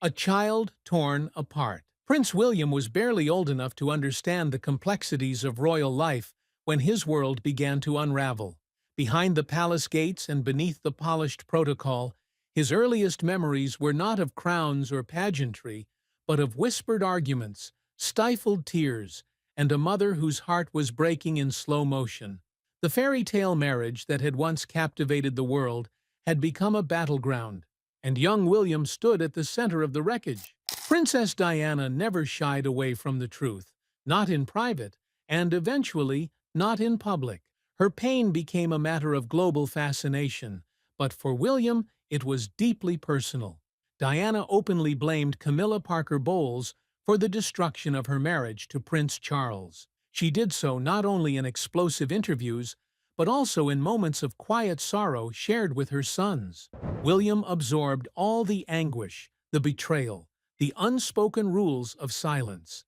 A child torn apart. Prince William was barely old enough to understand the complexities of royal life when his world began to unravel. Behind the palace gates and beneath the polished protocol, his earliest memories were not of crowns or pageantry, but of whispered arguments, stifled tears, and a mother whose heart was breaking in slow motion. The fairy tale marriage that had once captivated the world had become a battleground, and young William stood at the center of the wreckage. Princess Diana never shied away from the truth, not in private, and eventually not in public. Her pain became a matter of global fascination, but for William it was deeply personal. Diana openly blamed Camilla Parker Bowles for the destruction of her marriage to Prince Charles. She did so not only in explosive interviews, but also in moments of quiet sorrow shared with her sons. William absorbed all the anguish, the betrayal, the unspoken rules of silence.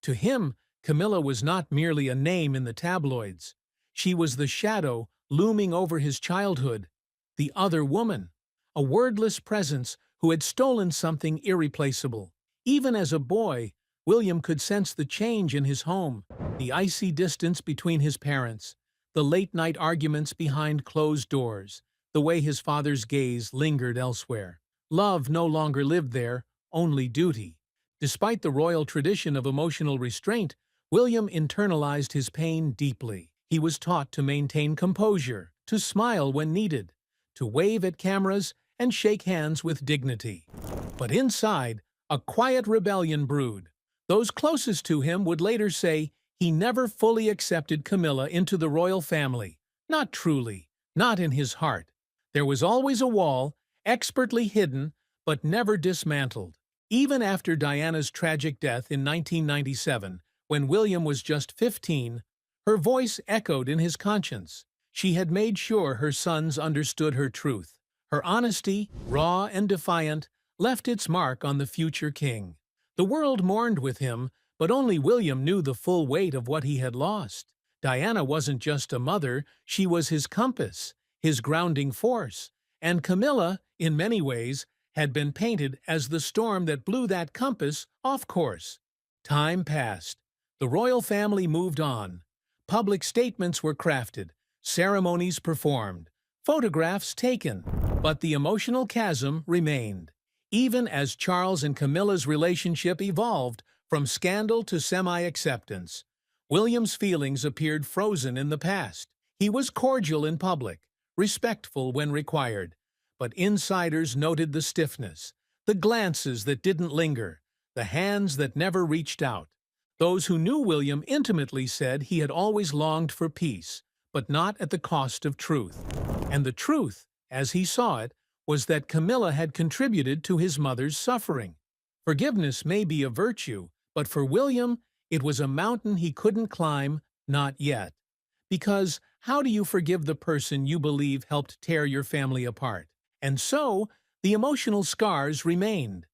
To him, Camilla was not merely a name in the tabloids. She was the shadow looming over his childhood, the other woman, a wordless presence who had stolen something irreplaceable. Even as a boy, William could sense the change in his home, the icy distance between his parents, the late-night arguments behind closed doors, the way his father's gaze lingered elsewhere. Love no longer lived there, only duty. Despite the royal tradition of emotional restraint, William internalized his pain deeply. He was taught to maintain composure, to smile when needed, to wave at cameras and shake hands with dignity. But inside, a quiet rebellion brewed. Those closest to him would later say he never fully accepted Camilla into the royal family. Not truly, not in his heart. There was always a wall, expertly hidden, but never dismantled. Even after Diana's tragic death in 1997, when William was just 15, her voice echoed in his conscience. She had made sure her sons understood her truth. Her honesty, raw and defiant, left its mark on the future king. The world mourned with him, but only William knew the full weight of what he had lost. Diana wasn't just a mother, she was his compass, his grounding force. And Camilla, in many ways, had been painted as the storm that blew that compass off course. Time passed. The royal family moved on. Public statements were crafted, ceremonies performed, photographs taken, but the emotional chasm remained. Even as Charles and Camilla's relationship evolved from scandal to semi-acceptance, William's feelings appeared frozen in the past. He was cordial in public, respectful when required, but insiders noted the stiffness, the glances that didn't linger, the hands that never reached out. Those who knew William intimately said he had always longed for peace, but not at the cost of truth. And the truth, as he saw it, was that Camilla had contributed to his mother's suffering. Forgiveness may be a virtue, but for William, it was a mountain he couldn't climb, not yet. Because how do you forgive the person you believe helped tear your family apart? And so, the emotional scars remained.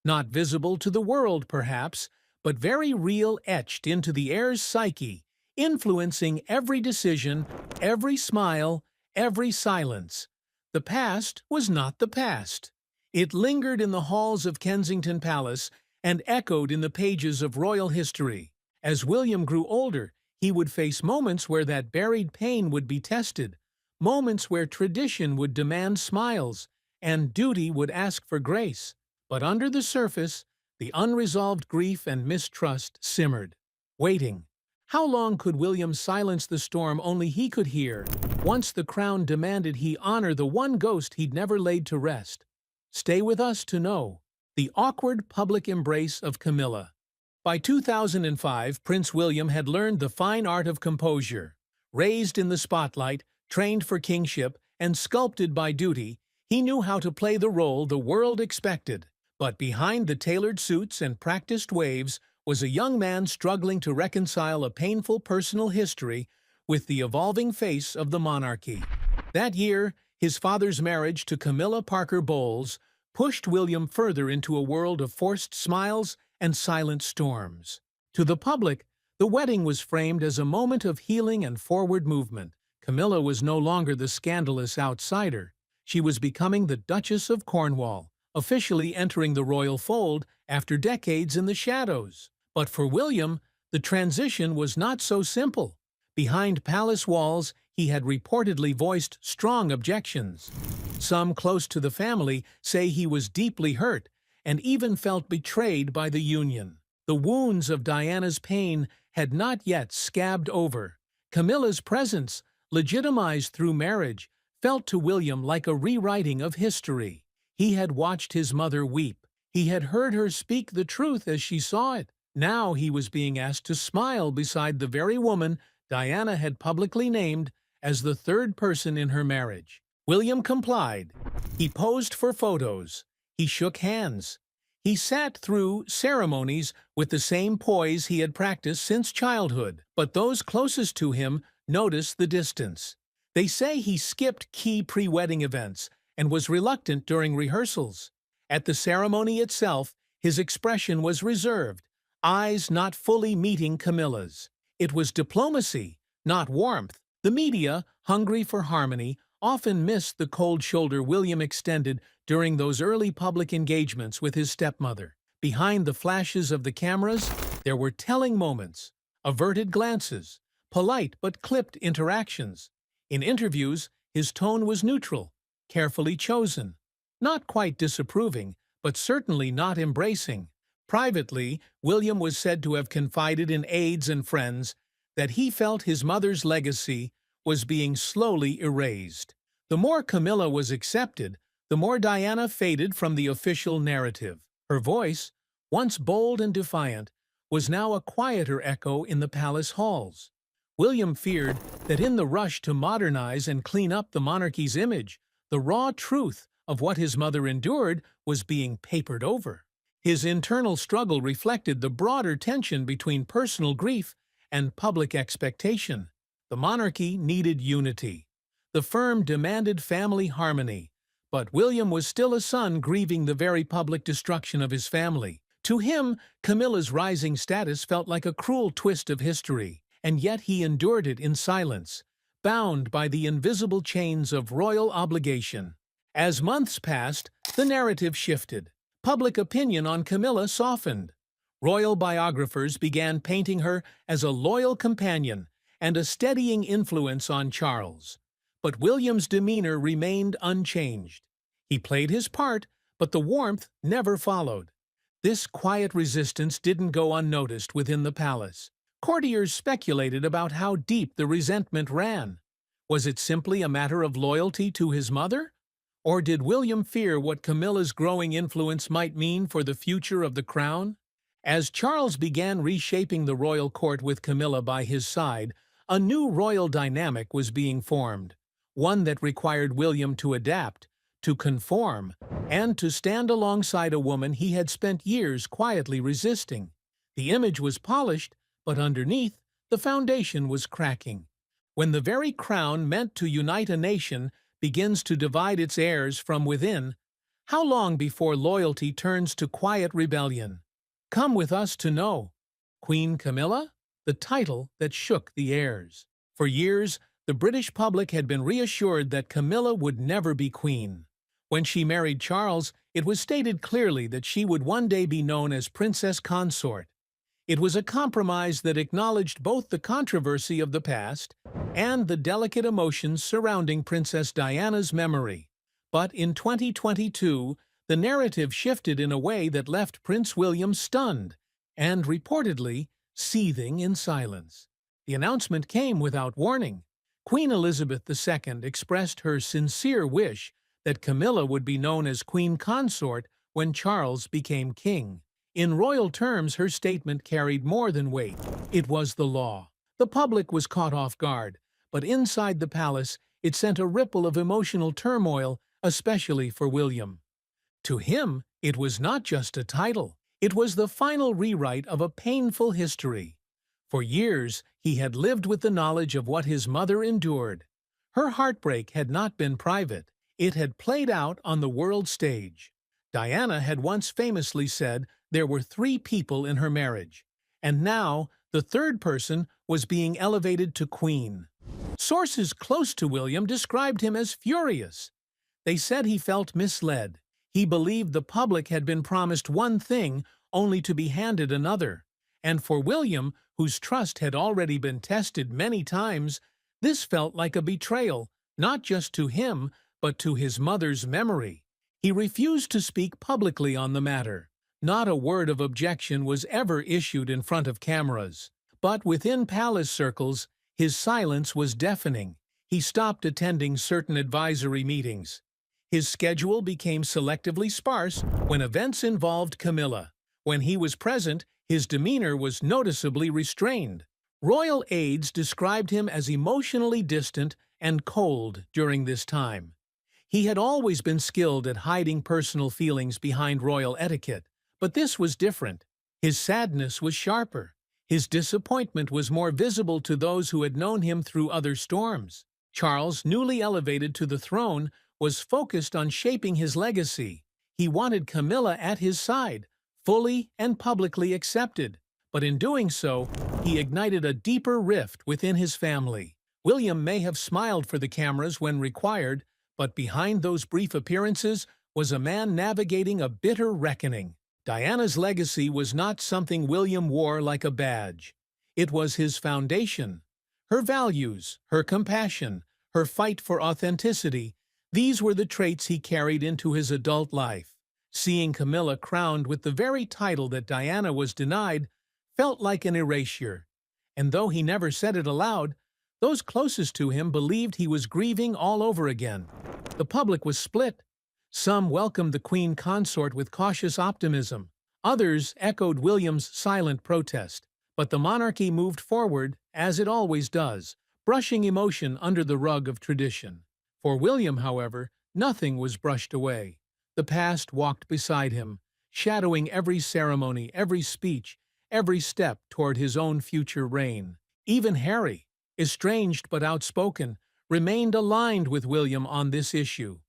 Not visible to the world, perhaps, but very real, etched into the heir's psyche, influencing every decision, every smile, every silence. The past was not the past. It lingered in the halls of Kensington Palace and echoed in the pages of royal history. As William grew older, he would face moments where that buried pain would be tested, moments where tradition would demand smiles and duty would ask for grace. But under the surface, the unresolved grief and mistrust simmered, waiting. How long could William silence the storm only he could hear? Once the crown demanded he honor the one ghost he'd never laid to rest. Stay with us to know the awkward public embrace of Camilla. By 2005, Prince William had learned the fine art of composure. Raised in the spotlight, trained for kingship, and sculpted by duty, he knew how to play the role the world expected. But behind the tailored suits and practiced waves was a young man struggling to reconcile a painful personal history with the evolving face of the monarchy. That year, his father's marriage to Camilla Parker Bowles pushed William further into a world of forced smiles and silent storms. To the public, the wedding was framed as a moment of healing and forward movement. Camilla was no longer the scandalous outsider. She was becoming the Duchess of Cornwall, officially entering the royal fold after decades in the shadows. But for William, the transition was not so simple. Behind palace walls, he had reportedly voiced strong objections. Some close to the family say he was deeply hurt and even felt betrayed by the union. The wounds of Diana's pain had not yet scabbed over. Camilla's presence, legitimized through marriage, felt to William like a rewriting of history. He had watched his mother weep. He had heard her speak the truth as she saw it. Now he was being asked to smile beside the very woman Diana had publicly named as the third person in her marriage. William complied. He posed for photos. He shook hands. He sat through ceremonies with the same poise he had practiced since childhood. But those closest to him noticed the distance. They say he skipped key pre-wedding events and was reluctant during rehearsals. At the ceremony itself, his expression was reserved, eyes not fully meeting Camilla's. It was diplomacy, not warmth. The media, hungry for harmony, often missed the cold shoulder William extended during those early public engagements with his stepmother. Behind the flashes of the cameras, there were telling moments, averted glances, polite but clipped interactions. In interviews, his tone was neutral, carefully chosen, not quite disapproving, but certainly not embracing. Privately, William was said to have confided in aides and friends that he felt his mother's legacy was being slowly erased. The more Camilla was accepted, the more Diana faded from the official narrative. Her voice, once bold and defiant, was now a quieter echo in the palace halls. William feared that in the rush to modernize and clean up the monarchy's image, the raw truth of what his mother endured was being papered over. His internal struggle reflected the broader tension between personal grief and public expectation. The monarchy needed unity. The firm demanded family harmony. But William was still a son grieving the very public destruction of his family. To him, Camilla's rising status felt like a cruel twist of history, and yet he endured it in silence, bound by the invisible chains of royal obligation. As months passed, the narrative shifted. Public opinion on Camilla softened. Royal biographers began painting her as a loyal companion and a steadying influence on Charles. But William's demeanor remained unchanged. He played his part, but the warmth never followed. This quiet resistance didn't go unnoticed within the palace. Courtiers speculated about how deep the resentment ran. Was it simply a matter of loyalty to his mother? Or did William fear what Camilla's growing influence might mean for the future of the crown? As Charles began reshaping the royal court with Camilla by his side, a new royal dynamic was being formed, one that required William to adapt, to conform, and to stand alongside a woman he had spent years quietly resisting. The image was polished, but underneath, the foundation was cracking. When the very crown meant to unite a nation begins to divide its heirs from within, how long before loyalty turns to quiet rebellion? Come with us to know. Queen Camilla? The title that shook the heirs. For years, the British public had been reassured that Camilla would never be queen. When she married Charles, it was stated clearly that she would one day be known as Princess Consort. It was a compromise that acknowledged both the controversy of the past and the delicate emotions surrounding Princess Diana's memory. But in 2022, the narrative shifted in a way that left Prince William stunned and, reportedly, seething in silence. The announcement came without warning. Queen Elizabeth II expressed her sincere wish that Camilla would be known as Queen Consort when Charles became king. In royal terms, her statement carried more than weight. It was the law. The public was caught off guard, but inside the palace, it sent a ripple of emotional turmoil, especially for William. To him, it was not just a title. It was the final rewrite of a painful history. For years, he had lived with the knowledge of what his mother endured. Her heartbreak had not been private. It had played out on the world stage. Diana had once famously said there were 3 people in her marriage, and now the third person was being elevated to queen. Sources close to William described him as furious. They said he felt misled. He believed the public had been promised one thing only to be handed another. And for William, whose trust had already been tested many times, this felt like a betrayal, not just to him, but to his mother's memory. He refused to speak publicly on the matter. Not a word of objection was ever issued in front of cameras. But within palace circles, his silence was deafening. He stopped attending certain advisory meetings. His schedule became selectively sparse when events involved Camilla. When he was present, his demeanor was noticeably restrained. Royal aides described him as emotionally distant and cold during this time. He had always been skilled at hiding personal feelings behind royal etiquette, but this was different. His sadness was sharper. His disappointment was more visible to those who had known him through other storms. Charles, newly elevated to the throne, was focused on shaping his legacy. He wanted Camilla at his side, fully and publicly accepted. But in doing so, he ignited a deeper rift within his family. William may have smiled for the cameras when required, but behind those brief appearances was a man navigating a bitter reckoning. Diana's legacy was not something William wore like a badge. It was his foundation. Her values, her compassion, her fight for authenticity, these were the traits he carried into his adult life. Seeing Camilla crowned with the very title that Diana was denied felt like an erasure. And though he never said it aloud, those closest to him believed he was grieving all over again. The public was split. Some welcomed the Queen Consort with cautious optimism. Others echoed William's silent protest. But the monarchy moved forward, as it always does, brushing emotion under the rug of tradition. For William, however, nothing was brushed away. The past walked beside him, shadowing every ceremony, every speech, every step toward his own future reign. Even Harry, estranged but outspoken, remained aligned with William on this issue.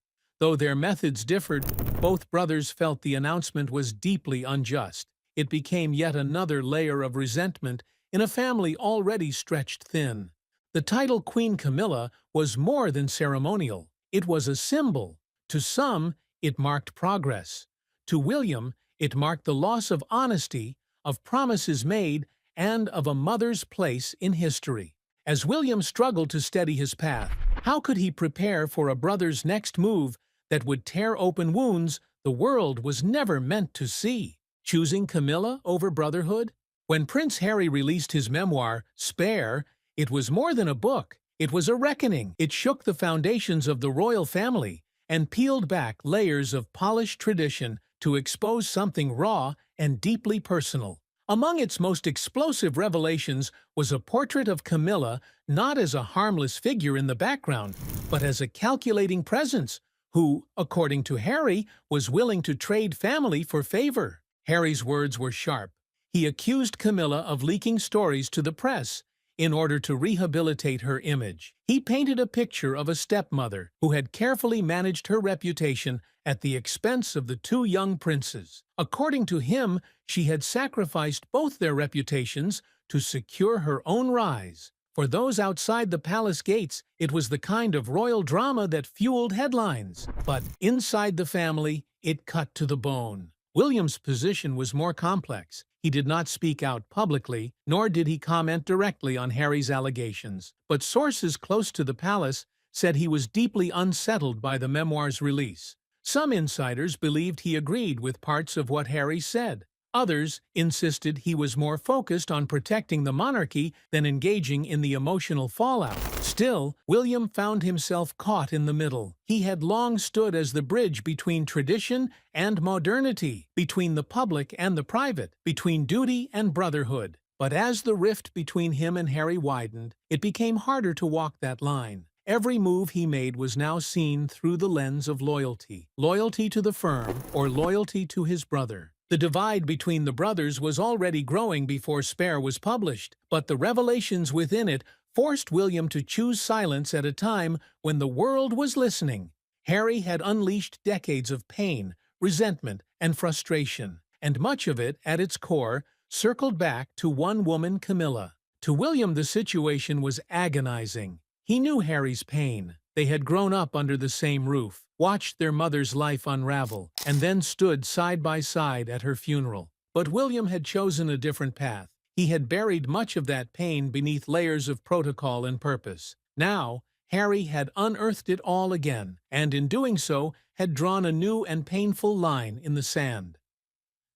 Though their methods differed, both brothers felt the announcement was deeply unjust. It became yet another layer of resentment in a family already stretched thin. The title Queen Camilla was more than ceremonial. It was a symbol. To some, it marked progress. To William, it marked the loss of honesty, of promises made, and of a mother's place in history. As William struggled to steady his path, how could he prepare for a brother's next move that would tear open wounds the world was never meant to see? Choosing Camilla over brotherhood? When Prince Harry released his memoir, Spare, it was more than a book. It was a reckoning. It shook the foundations of the royal family and peeled back layers of polished tradition to expose something raw and deeply personal. Among its most explosive revelations was a portrait of Camilla not as a harmless figure in the background, but as a calculating presence who, according to Harry, was willing to trade family for favor. Harry's words were sharp. He accused Camilla of leaking stories to the press in order to rehabilitate her image. He painted a picture of a stepmother who had carefully managed her reputation at the expense of the two young princes. According to him, she had sacrificed both their reputations to secure her own rise. For those outside the palace gates, it was the kind of royal drama that fueled headlines. But inside the family, it cut to the bone. William's position was more complex. He did not speak out publicly, nor did he comment directly on Harry's allegations. But sources close to the palace said he was deeply unsettled by the memoir's release. Some insiders believed he agreed with parts of what Harry said. Others insisted he was more focused on protecting the monarchy than engaging in the emotional fallout. Still, William found himself caught in the middle. He had long stood as the bridge between tradition and modernity, between the public and the private, between duty and brotherhood. But as the rift between him and Harry widened, it became harder to walk that line. Every move he made was now seen through the lens of loyalty. Loyalty to the firm or loyalty to his brother. The divide between the brothers was already growing before Spare was published, but the revelations within it forced William to choose silence at a time when the world was listening. Harry had unleashed decades of pain, resentment, and frustration, and much of it, at its core, circled back to one woman, Camilla. To William, the situation was agonizing. He knew Harry's pain. They had grown up under the same roof, watched their mother's life unravel, and then stood side by side at her funeral. But William had chosen a different path. He had buried much of that pain beneath layers of protocol and purpose. Now, Harry had unearthed it all again, and in doing so, had drawn a new and painful line in the sand.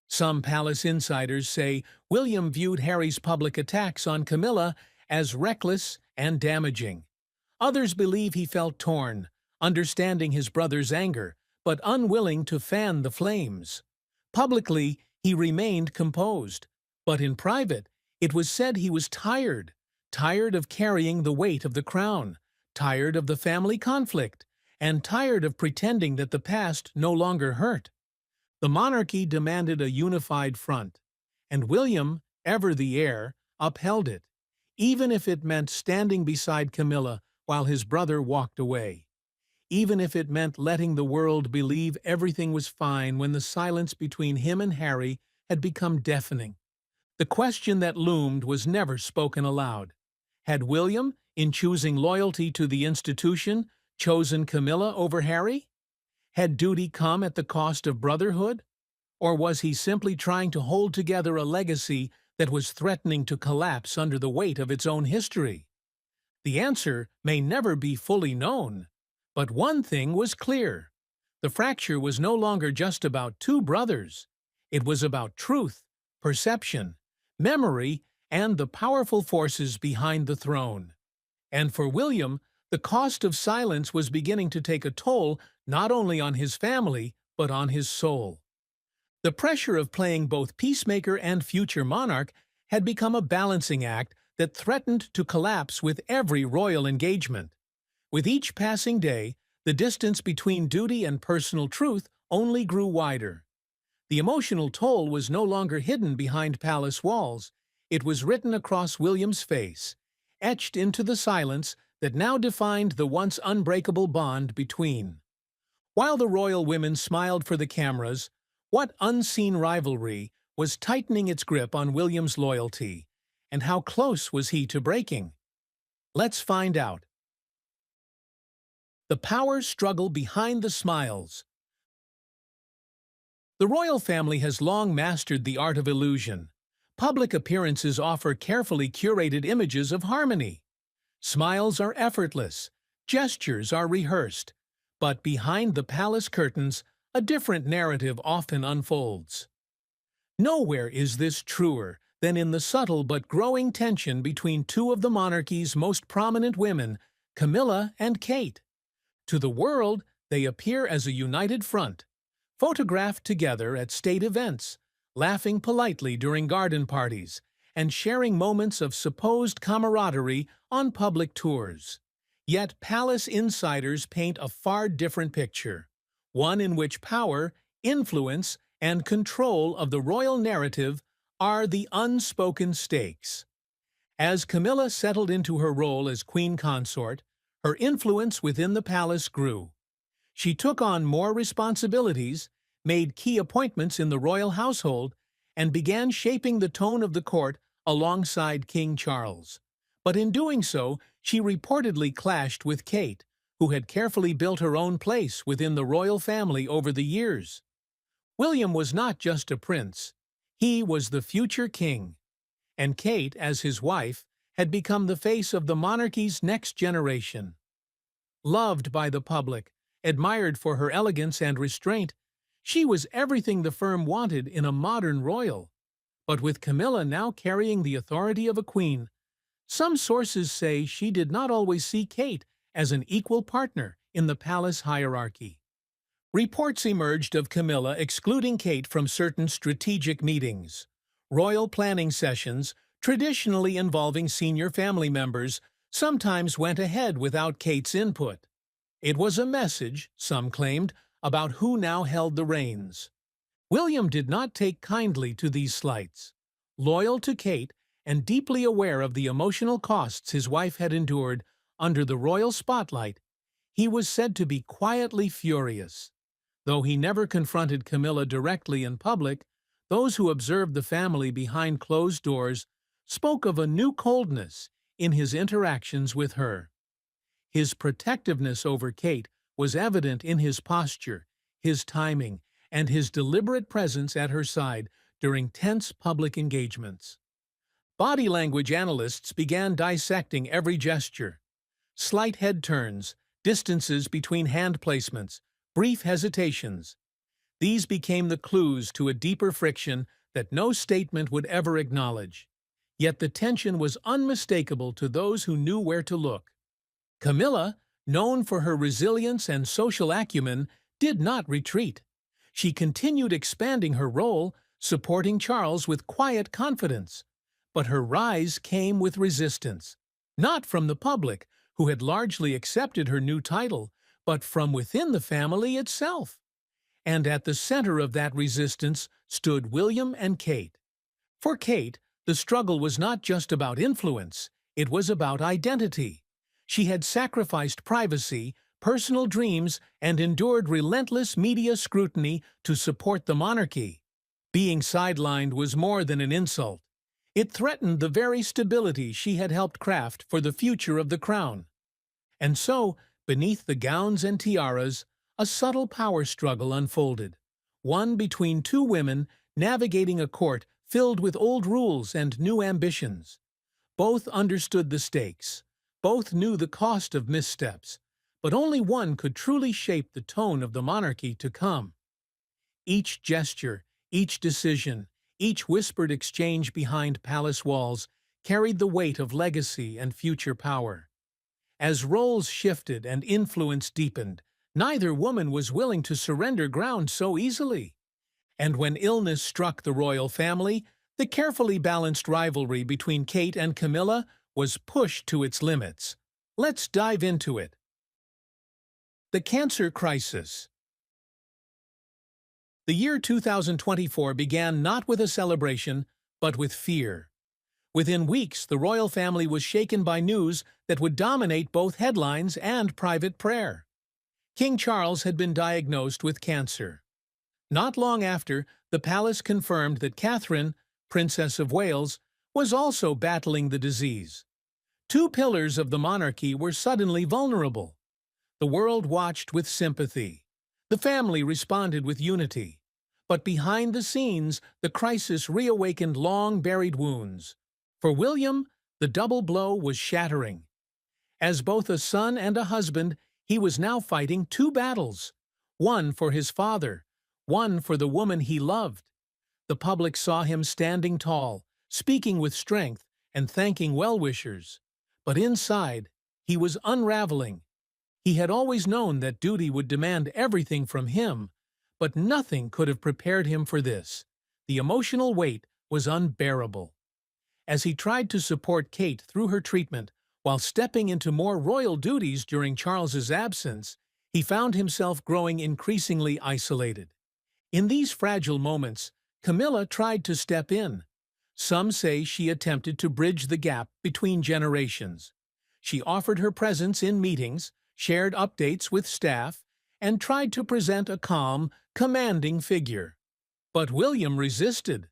Some palace insiders say William viewed Harry's public attacks on Camilla as reckless and damaging. Others believe he felt torn, understanding his brother's anger, but unwilling to fan the flames. Publicly, he remained composed, but in private, it was said he was tired of carrying the weight of the crown, tired of the family conflict, and tired of pretending that the past no longer hurt. The monarchy demanded a unified front, and William, ever the heir, upheld it, even if it meant standing beside Camilla while his brother walked away, even if it meant letting the world believe everything was fine when the silence between him and Harry had become deafening. The question that loomed was never spoken aloud. Had William, in choosing loyalty to the institution, chosen Camilla over Harry? Had duty come at the cost of brotherhood? Or was he simply trying to hold together a legacy that was threatening to collapse under the weight of its own history? The answer may never be fully known, but one thing was clear. The fracture was no longer just about two brothers. It was about truth, perception, memory, and the powerful forces behind the throne. And for William, the cost of silence was beginning to take a toll not only on his family, but on his soul. The pressure of playing both peacemaker and future monarch had become a balancing act that threatened to collapse with every royal engagement. With each passing day, the distance between duty and personal truth only grew wider. The emotional toll was no longer hidden behind palace walls. It was written across William's face, etched into the silence that now defined the once unbreakable bond between. While the royal women smiled for the cameras, what unseen rivalry was tightening its grip on William's loyalty, and how close was he to breaking? Let's find out. The power struggle behind the smiles. The royal family has long mastered the art of illusion. Public appearances offer carefully curated images of harmony. Smiles are effortless, gestures are rehearsed, but behind the palace curtains, a different narrative often unfolds. Nowhere is this truer than in the subtle but growing tension between two of the monarchy's most prominent women, Camilla and Kate. To the world, they appear as a united front, photographed together at state events, laughing politely during garden parties, and sharing moments of supposed camaraderie on public tours. Yet palace insiders paint a far different picture, one in which power, influence, and control of the royal narrative are the unspoken stakes. As Camilla settled into her role as queen consort, her influence within the palace grew. She took on more responsibilities, made key appointments in the royal household, and began shaping the tone of the court alongside King Charles. But in doing so, she reportedly clashed with Kate, who had carefully built her own place within the royal family over the years. William was not just a prince. He was the future king. And Kate, as his wife, had become the face of the monarchy's next generation. Loved by the public, admired for her elegance and restraint, she was everything the firm wanted in a modern royal. But with Camilla now carrying the authority of a queen, some sources say she did not always see Kate as an equal partner in the palace hierarchy. Reports emerged of Camilla excluding Kate from certain strategic meetings. Royal planning sessions, traditionally involving senior family members, sometimes went ahead without Kate's input. It was a message, some claimed, about who now held the reins. William did not take kindly to these slights. Loyal to Kate and deeply aware of the emotional costs his wife had endured under the royal spotlight, he was said to be quietly furious. Though he never confronted Camilla directly in public, those who observed the family behind closed doors spoke of a new coldness in his interactions with her. His protectiveness over Kate was evident in his posture, his timing, and his deliberate presence at her side during tense public engagements. Body language analysts began dissecting every gesture. Slight head turns, distances between hand placements, brief hesitations. These became the clues to a deeper friction that no statement would ever acknowledge. Yet the tension was unmistakable to those who knew where to look. Camilla, known for her resilience and social acumen, did not retreat. She continued expanding her role, supporting Charles with quiet confidence. But her rise came with resistance. Not from the public, who had largely accepted her new title, but from within the family itself. And at the center of that resistance stood William and Kate. For Kate, the struggle was not just about influence, it was about identity. She had sacrificed privacy, personal dreams, and endured relentless media scrutiny to support the monarchy. Being sidelined was more than an insult. It threatened the very stability she had helped craft for the future of the crown. And so, beneath the gowns and tiaras, a subtle power struggle unfolded, one between two women navigating a court filled with old rules and new ambitions. Both understood the stakes, both knew the cost of missteps, but only one could truly shape the tone of the monarchy to come. Each gesture, each decision, each whispered exchange behind palace walls carried the weight of legacy and future power. As roles shifted and influence deepened, neither woman was willing to surrender ground so easily. And when illness struck the royal family, the carefully balanced rivalry between Kate and Camilla was pushed to its limits. Let's dive into it. The Cancer Crisis. The year 2024 began not with a celebration, but with fear. Within weeks, the royal family was shaken by news that would dominate both headlines and private prayer. King Charles had been diagnosed with cancer. Not long after, the palace confirmed that Catherine, Princess of Wales, was also battling the disease. Two pillars of the monarchy were suddenly vulnerable. The world watched with sympathy. The family responded with unity. But behind the scenes, the crisis reawakened long-buried wounds. For William, the double blow was shattering. As both a son and a husband, he was now fighting two battles, one for his father, one for the woman he loved. The public saw him standing tall, speaking with strength, and thanking well-wishers. But inside, he was unraveling. He had always known that duty would demand everything from him, but nothing could have prepared him for this. The emotional weight was unbearable. As he tried to support Kate through her treatment, while stepping into more royal duties during Charles's absence, he found himself growing increasingly isolated. In these fragile moments, Camilla tried to step in. Some say she attempted to bridge the gap between generations. She offered her presence in meetings, shared updates with staff, and tried to present a calm, commanding figure. But William resisted.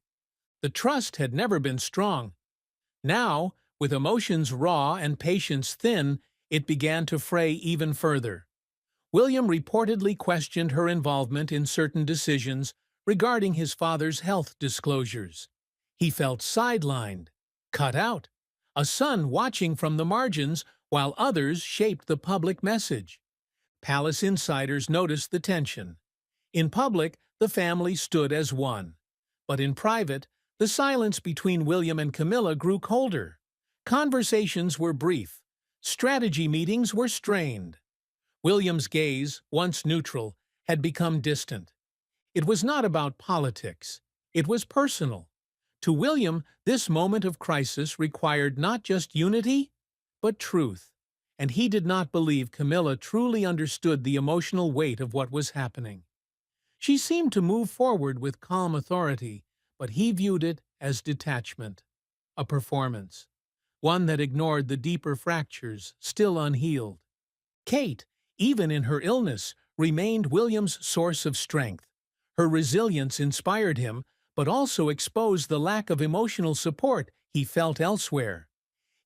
The trust had never been strong. Now, with emotions raw and patience thin, it began to fray even further. William reportedly questioned her involvement in certain decisions regarding his father's health disclosures. He felt sidelined, cut out, a son watching from the margins while others shaped the public message. Palace insiders noticed the tension. In public, the family stood as one. But in private, the silence between William and Camilla grew colder. Conversations were brief. Strategy meetings were strained. William's gaze, once neutral, had become distant. It was not about politics. It was personal. To William, this moment of crisis required not just unity, but truth. And he did not believe Camilla truly understood the emotional weight of what was happening. She seemed to move forward with calm authority, but he viewed it as detachment, a performance, one that ignored the deeper fractures still unhealed. Kate, even in her illness, remained William's source of strength. Her resilience inspired him, but also exposed the lack of emotional support he felt elsewhere.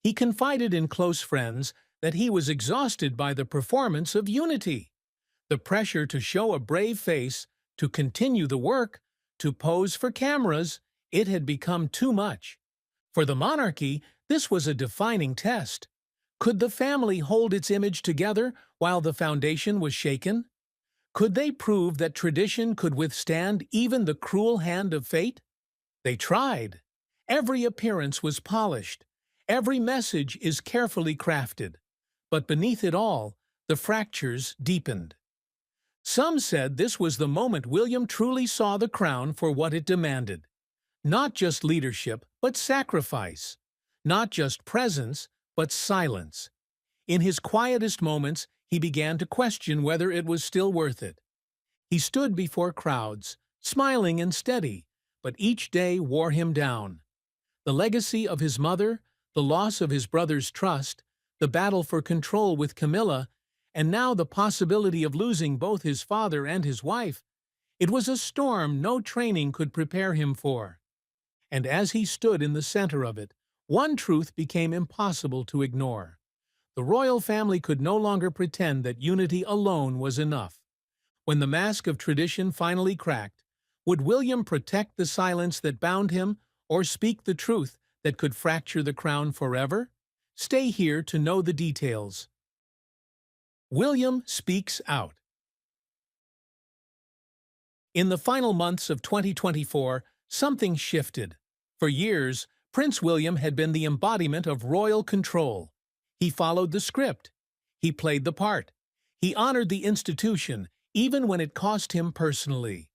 He confided in close friends that he was exhausted by the performance of unity. The pressure to show a brave face, to continue the work, to pose for cameras, it had become too much. For the monarchy, this was a defining test. Could the family hold its image together while the foundation was shaken? Could they prove that tradition could withstand even the cruel hand of fate? They tried. Every appearance was polished. Every message is carefully crafted. But beneath it all, the fractures deepened. Some said this was the moment William truly saw the crown for what it demanded. Not just leadership, but sacrifice. Not just presence, but silence. In his quietest moments, he began to question whether it was still worth it. He stood before crowds, smiling and steady, but each day wore him down. The legacy of his mother, the loss of his brother's trust, the battle for control with Camilla, and now the possibility of losing both his father and his wife. It was a storm no training could prepare him for. And as he stood in the center of it, one truth became impossible to ignore. The royal family could no longer pretend that unity alone was enough. When the mask of tradition finally cracked, would William protect the silence that bound him, or speak the truth that could fracture the crown forever? Stay here to know the details. William speaks out. In the final months of 2024, something shifted. For years, Prince William had been the embodiment of royal control. He followed the script. He played the part. He honored the institution, even when it cost him personally.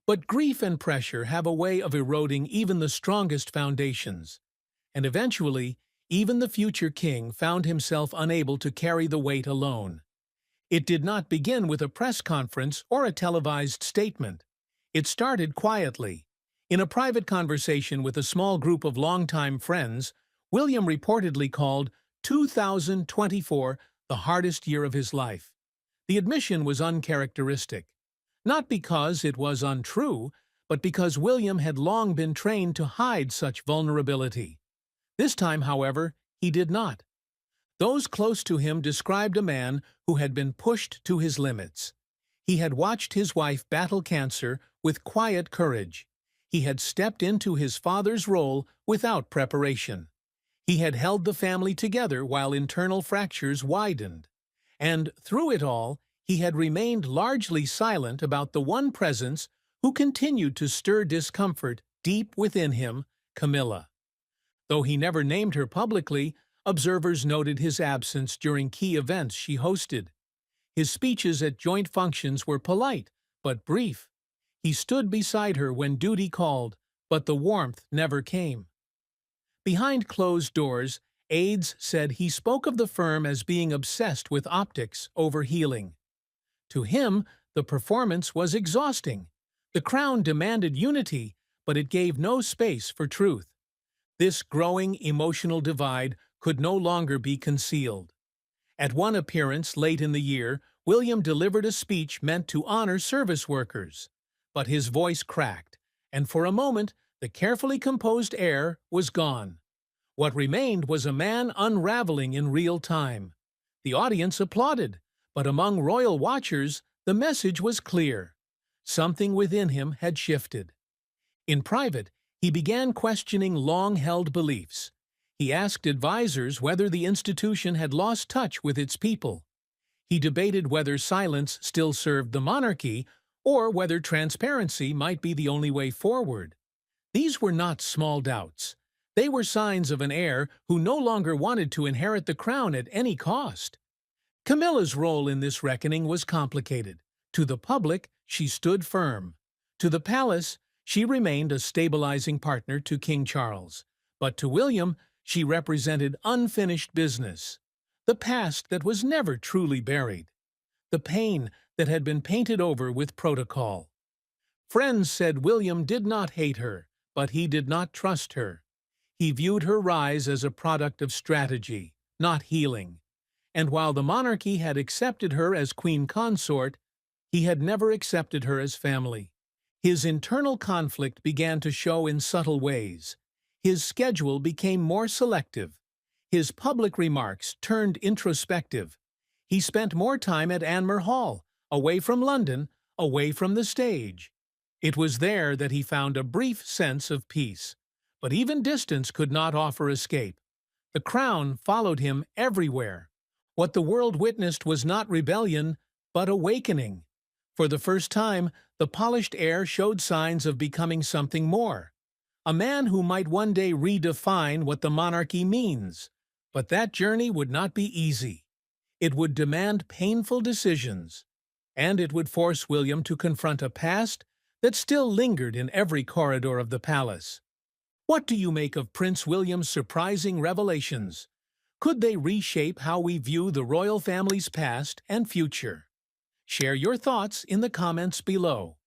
But grief and pressure have a way of eroding even the strongest foundations. And eventually, even the future king found himself unable to carry the weight alone. It did not begin with a press conference or a televised statement. It started quietly. In a private conversation with a small group of longtime friends, William reportedly called 2024 the hardest year of his life. The admission was uncharacteristic. Not because it was untrue, but because William had long been trained to hide such vulnerability. This time, however, he did not. Those close to him described a man who had been pushed to his limits. He had watched his wife battle cancer with quiet courage. He had stepped into his father's role without preparation. He had held the family together while internal fractures widened. And through it all, he had remained largely silent about the one presence who continued to stir discomfort deep within him, Camilla. Though he never named her publicly, observers noted his absence during key events she hosted. His speeches at joint functions were polite, but brief. He stood beside her when duty called, but the warmth never came. Behind closed doors, aides said he spoke of the firm as being obsessed with optics over healing. To him, the performance was exhausting. The crown demanded unity, but it gave no space for truth. This growing emotional divide could no longer be concealed. At one appearance late in the year, William delivered a speech meant to honor service workers. But his voice cracked, and for a moment, the carefully composed air was gone. What remained was a man unraveling in real time. The audience applauded, but among royal watchers, the message was clear. Something within him had shifted. In private, he began questioning long-held beliefs. He asked advisors whether the institution had lost touch with its people. He debated whether silence still served the monarchy or whether transparency might be the only way forward. These were not small doubts. They were signs of an heir who no longer wanted to inherit the crown at any cost. Camilla's role in this reckoning was complicated. To the public, she stood firm. To the palace, she remained a stabilizing partner to King Charles. But to William, she represented unfinished business. The past that was never truly buried. The pain that had been painted over with protocol. Friends said William did not hate her, but he did not trust her. He viewed her rise as a product of strategy, not healing. And while the monarchy had accepted her as queen consort, he had never accepted her as family. His internal conflict began to show in subtle ways. His schedule became more selective. His public remarks turned introspective. He spent more time at Anmer Hall, away from London, away from the stage. It was there that he found a brief sense of peace. But even distance could not offer escape. The crown followed him everywhere. What the world witnessed was not rebellion, but awakening. For the first time, the polished heir showed signs of becoming something more. A man who might one day redefine what the monarchy means. But that journey would not be easy. It would demand painful decisions. And it would force William to confront a past that still lingered in every corridor of the palace. What do you make of Prince William's surprising revelations? Could they reshape how we view the royal family's past and future? Share your thoughts in the comments below.